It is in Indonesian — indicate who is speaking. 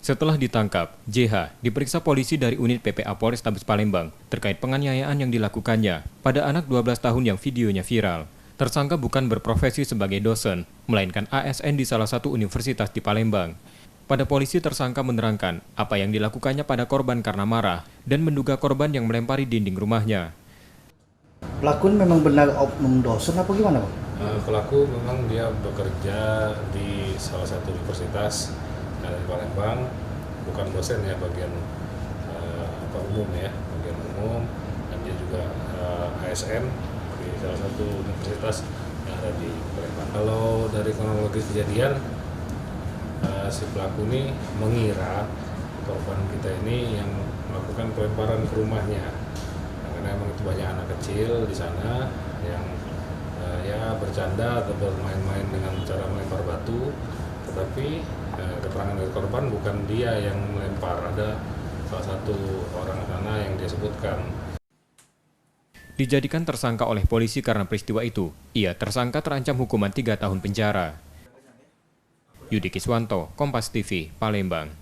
Speaker 1: Setelah ditangkap, JH diperiksa polisi dari unit PPA Polrestabes Palembang terkait penganiayaan yang dilakukannya pada anak 12 tahun yang videonya viral. Tersangka bukan berprofesi sebagai dosen, melainkan ASN di salah satu universitas di Palembang. Pada polisi, tersangka menerangkan apa yang dilakukannya pada korban karena marah dan menduga korban yang melempari dinding rumahnya.
Speaker 2: Pelaku memang benar oknum dosen apa gimana, Pak?
Speaker 3: Pelaku memang dia bekerja di salah satu universitas di Palembang, bukan dosen ya, bagian umum ya, bagian umum, dan dia juga ASN di salah satu universitas yang ada di Palembang. Kalau dari kronologis kejadian, si pelaku ini mengira korban kita ini yang melakukan pelemparan ke rumahnya, karena memang itu banyak anak kecil di sana yang ya bercanda atau bermain-main dengan cara melempar batu, tetapi keterangan dari korban bukan dia yang melempar, ada salah satu orang sana yang dia sebutkan.
Speaker 1: Dijadikan tersangka oleh polisi karena peristiwa itu, ia tersangka terancam hukuman 3 tahun penjara. Yudi Kiswanto, Kompas TV, Palembang.